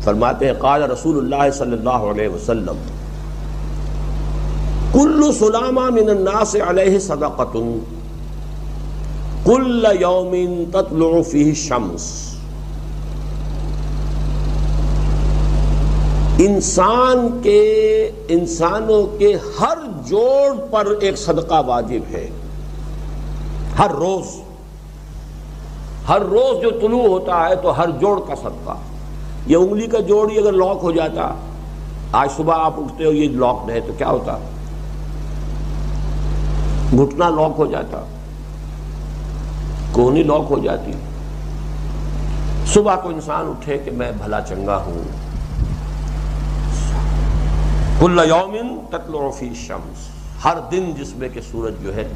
فرماتے ہیں قال رسول اللہ صلی اللہ علیہ وسلم کل سلامہ من الناس علیہ صدقۃ کل یوم تطلع فیہ الشمس. انسانوں کے ہر جوڑ پر ایک صدقہ واجب ہے. ہر روز جو طلوع ہوتا ہے تو ہر جوڑ کا صدقہ. یہ انگلی کا جوڑ ہی اگر لاک ہو جاتا، آج صبح آپ اٹھتے ہو یہ لاک ہے تو کیا ہوتا؟ گھٹنا لاک ہو جاتا، کونی لاک ہو جاتی. صبح کو انسان اٹھے کہ میں بھلا چنگا ہوں. کل یوم تطلع فی الشمس، ہر دن جس میں کہ سورج جو ہے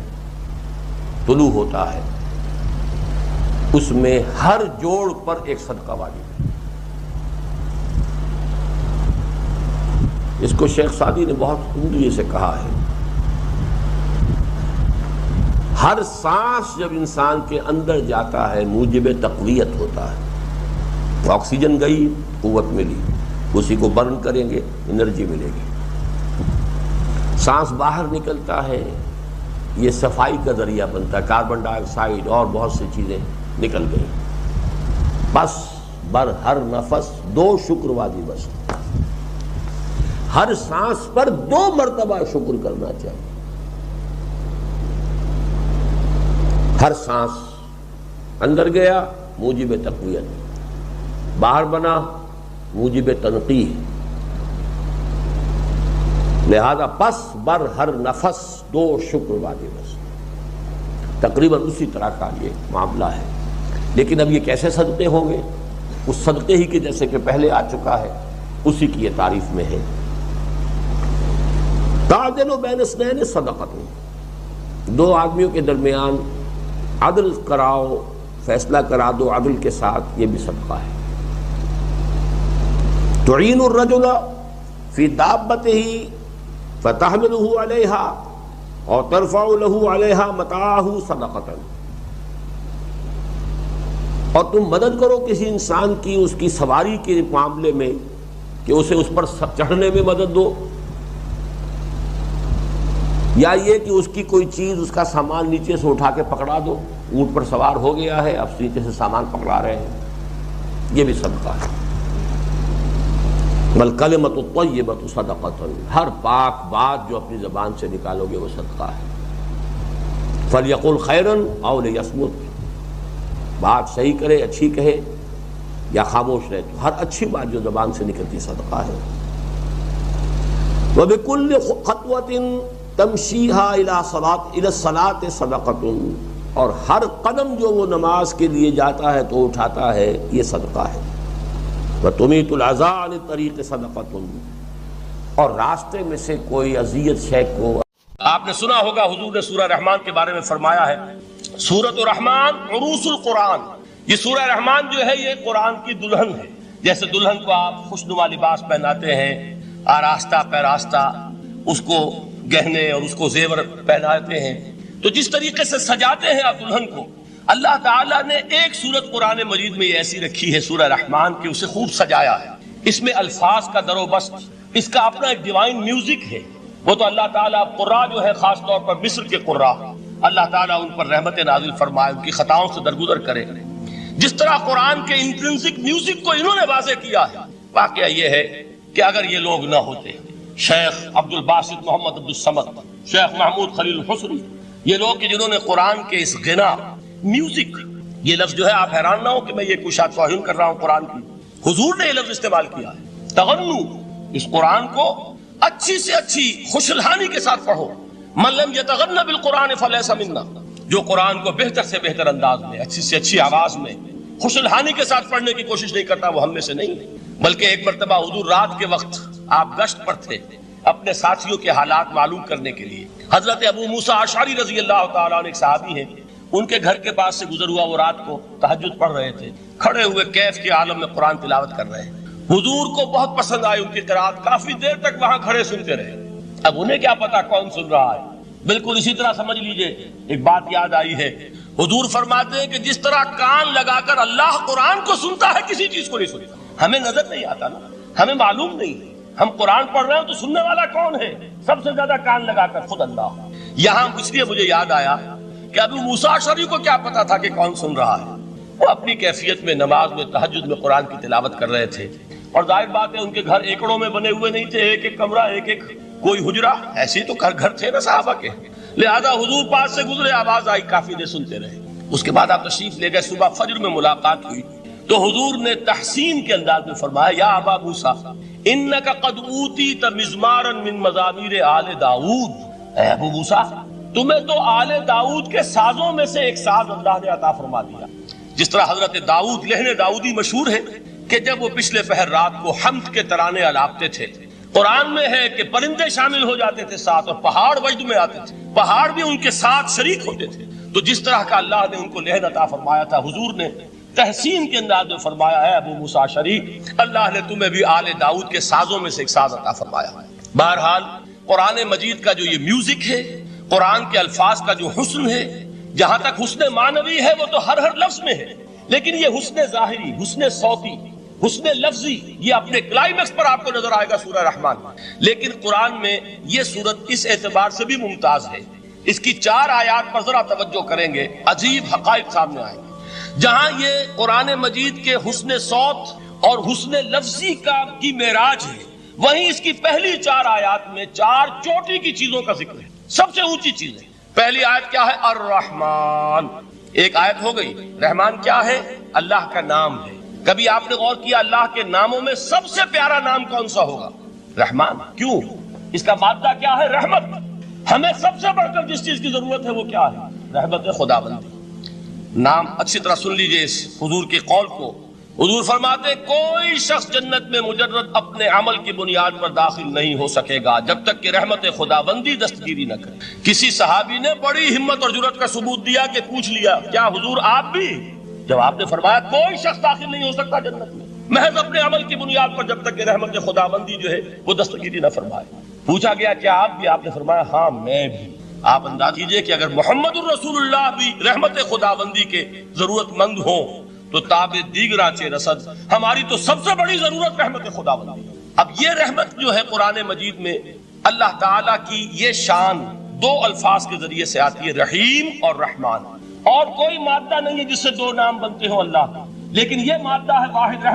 طلوع ہوتا ہے اس میں ہر جوڑ پر ایک صدقہ واجب ہے. اس کو شیخ سعدی نے بہت عمدگی سے کہا ہے. ہر سانس جب انسان کے اندر جاتا ہے موجب تقویت ہوتا ہے. آکسیجن گئی، قوت ملی، اسی کو برن کریں گے انرجی ملے گی. سانس باہر نکلتا ہے، یہ صفائی کا ذریعہ بنتا ہے. کاربن ڈائی آکسائڈ اور بہت سی چیزیں نکل گئی. بس بر ہر نفس 2 شکر واجب بس. ہر سانس پر 2 مرتبہ شکر کرنا چاہیے. ہر سانس اندر گیا موجب تقویت، باہر بنا موجب تنقیح. لہذا پس بر ہر نفس 2 شکر واجب ہے. تقریباً اسی طرح کا یہ معاملہ ہے. لیکن اب یہ کیسے صدقے ہوں گے؟ اس صدقے ہی کے جیسے کہ پہلے آ چکا ہے اسی کی یہ تعریف میں ہے. تعدل بین اثنین صدقۃ، 2 آدمیوں کے درمیان عدل کراؤ، فیصلہ کرا دو عدل کے ساتھ، یہ بھی صدقہ ہے. تعین الرجل فی دابتہ فتحملہ علیہا اور ترفع لہ علیہا متاعہ صدقۃ. اور تم مدد کرو کسی انسان کی اس کی سواری کے معاملے میں کہ اسے اس پر چڑھنے میں مدد دو، یا یہ کہ اس کی کوئی چیز، اس کا سامان نیچے سے اٹھا کے پکڑا دو. اونٹ پر سوار ہو گیا ہے، اب نیچے سے سامان پکڑا رہے ہیں، یہ بھی صدقہ ہے. والکلمۃ الطیبۃ صدقۃ، ہر پاک بات جو اپنی زبان سے نکالو گے وہ صدقہ ہے. فلیقل خیرا او لیصمت، بات صحیح کرے، اچھی کہے یا خاموش رہے. تو ہر اچھی بات جو زبان سے نکلتی صدقہ ہے. وبکل خطوۃ تمشیہا الی الصلاۃ صدقۃ، اور ہر قدم جو وہ نماز کے لیے جاتا ہے تو اٹھاتا ہے یہ صدقہ ہے. وتمیت العزاء عن الطریق صدقۃ، اور راستے میں سے کوئی اذیت شے کو. آپ نے سنا ہوگا حضور نے سورہ رحمان کے بارے میں فرمایا ہے سورۃ الرحمان عروس القرآن. یہ سورہ رحمان جو ہے یہ قرآن کی دلہن ہے. جیسے دلہن کو آپ خوشنما لباس پہناتے ہیں، آراستہ پیراستہ، اس کو گہنے اور اس کو زیور پہناتے ہیں، تو جس طریقے سے سجاتے ہیں آپ دلہن کو، اللہ تعالیٰ نے ایک سورت قرآن مجید میں یہ ایسی رکھی ہے سورہ رحمان کی، اسے خوب سجایا ہے. اس میں الفاظ کا در و بست، اس کا اپنا ایک ڈیوائن میوزک ہے. وہ تو اللہ تعالیٰ قراء جو ہے، خاص طور پر مصر کے قراء، اللہ تعالیٰ ان پر رحمت نازل فرمائے، ان کی خطاؤں سے درگزر کرے. جس طرح قرآن کے انٹرنسک میوزک کو انہوں نے واضح کیا ہے. واقعہ یہ ہے کہ اگر یہ لوگ نہ ہوتے، شیخ عبد الباسط محمد عبد الصمد، شیخ محمود خلیل الحصری، یہ لوگ کہ جنہوں نے قرآن کے اس غنا میوزک، یہ لفظ جو ہے آپ حیران نہ ہو کہ میں یہ کوئی شاید توہین کر رہا ہوں قرآن کی، حضور نے یہ لفظ استعمال کیا ہے. تغنو، اس قرآن کو اچھی سے اچھی خوشلحانی کے ساتھ پڑھو. من لم یتغن بالقرآن فلیس منا، جو قرآن کو بہتر سے بہتر انداز میں، اچھی سے اچھی آواز میں، خوشلحانی کے ساتھ پڑھنے کی کوشش نہیں کرتا وہ ہم میں سے نہیں. بلکہ ایک مرتبہ حضور رات کے وقت آپ گشت پر تھے اپنے ساتھیوں کے حالات معلوم کرنے کے لیے. حضرت ابو موسیٰ اشعری رضی اللہ تعالیٰ عنہ ایک صحابی ہیں، ان کے گھر کے پاس سے گزر ہوا، وہ رات کو تہجد پڑھ رہے تھے، کھڑے ہوئے کیف کے عالم میں قرآن تلاوت کر رہے ہیں. حضور کو بہت پسند آئی ان کی قرات، کافی دیر تک وہاں کھڑے سنتے رہے. اب انہیں کیا پتا کون سن رہا ہے. بالکل اسی طرح سمجھ لیجئے ایک بات یاد آئی ہے، حضور فرماتے ہیں کہ جس طرح کان لگا کر اللہ قرآن کو سنتا ہے کسی چیز کو نہیں سنتا. ہمیں نظر نہیں آتا نا، ہمیں معلوم نہیں ہے. ہم قرآن پڑھ رہے ہیں تو سننے والا کون ہے؟ سب سے زیادہ کان لگا کر خود اللہ. یہاں اس لیے مجھے یاد آیا کہ ابو موسیٰ اشعری کو کیا پتا تھا کہ کون سن رہا ہے. وہ اپنی کیفیت میں نماز میں تہجد میں قرآن کی تلاوت کر رہے تھے، اور ظاہر بات ہے ان کے گھر ایکڑوں میں بنے ہوئے نہیں تھے، ایک ایک کمرہ، ایک ایک کوئی حجرہ، ایسے تو گھر تھے نا صحابہ کے. لہذا حضور پاس سے گزرے، آواز آئی، کافی دیر سنتے رہے. اس کے بعد آپ تشریف لے گئے، صبح فجر میں ملاقات ہوئی تو حضور نے تحسین کے انداز میں فرمایا، یا ابا موسیٰ انک قد اوتیت مزمارا من مزامیر آل داؤد. اے ابو موسیٰ، تمہیں تو آل داؤد کے سازوں میں سے ایک ساز اللہ نے عطا فرما دیا. جس طرح حضرت داؤد، لہن داؤدی مشہور ہے کہ جب وہ پچھلے پہر رات کو حمد کے ترانے الاپتے تھے، قرآن میں ہے کہ پرندے شامل ہو جاتے تھے ساتھ، اور پہاڑ وجد میں آتے تھے، پہاڑ بھی ان کے ساتھ شریک ہوتے تھے. تو جس طرح کا اللہ نے ان کو لہن عطا فرمایا تھا، حضور نے تحسین کے انداز میں فرمایا ہے ابو موسیٰ اشعری، اللہ نے تمہیں بھی آل داؤد کے سازوں میں سے ایک ساز عطا فرمایا. بہرحال قرآن مجید کا جو یہ میوزک ہے، قرآن کے الفاظ کا جو حسن ہے، جہاں تک حسن معنوی ہے وہ تو ہر لفظ میں ہے، لیکن یہ حسن ظاہری، حسن صوتی، حسن لفظی، یہ اپنے کلائمیکس پر آپ کو نظر آئے گا سورہ رحمان. لیکن قرآن میں یہ سورت اس اعتبار سے بھی ممتاز ہے، اس کی 4 آیات پر ذرا توجہ کریں گے، عجیب حقائق سامنے آئیں گے. جہاں یہ قرآن مجید کے حسن صوت اور حسن لفظی کی معراج ہے، وہیں اس کی پہلی 4 آیات میں 4 چوٹی کی چیزوں کا ذکر ہے، سب سے اونچی چیز ہے. پہلی آیت کیا ہے؟ الرحمن. ایک آیت ہو گئی. رحمان کیا ہے؟ اللہ کا نام ہے. کبھی آپ نے غور کیا اللہ کے ناموں میں سب سے پیارا نام کون سا ہوگا؟ رحمان. کیوں؟ اس کا مادہ کیا ہے؟ رحمت. ہمیں سب سے بڑھ کر جس چیز کی ضرورت ہے وہ کیا ہے؟ رحمت خداوندی. نام اچھی طرح سن لیجئے اس حضور کے قول کو. حضور فرماتے کوئی شخص جنت میں مجرد اپنے عمل کی بنیاد پر داخل نہیں ہو سکے گا جب تک کہ رحمت خداوندی دستگیری نہ کرے. کسی صحابی نے بڑی ہمت اور جرأت کا ثبوت دیا کہ پوچھ لیا، کیا حضور آپ بھی؟ جب آپ نے فرمایا کوئی شخص داخل نہیں ہو سکتا جنت میں محض اپنے عمل کی بنیاد پر جب تک کہ رحمت خداوندی جو ہے وہ دستگیری نہ فرمائے. پوچھا گیا کیا آپ بھی؟ آپ نے فرمایا ہاں میں بھی. آپ انداز کیجئے کہ اگر محمد الرسول اللہ بھی رحمت خداوندی کے ضرورت مند ہوں تو تاب دیگراں چے رسد، ہماری تو سب سے بڑی ضرورت رحمت خداوندی. اب یہ رحمت جو ہے قرآن مجید میں اللہ تعالیٰ کی یہ شان 2 الفاظ کے ذریعے سے آتی ہے، رحیم اور رحمان. اور کوئی مادہ نہیں ہے جس سے 2 نام بنتے ہوں اللہ کا، لیکن یہ مادہ ہے واحد رحمت.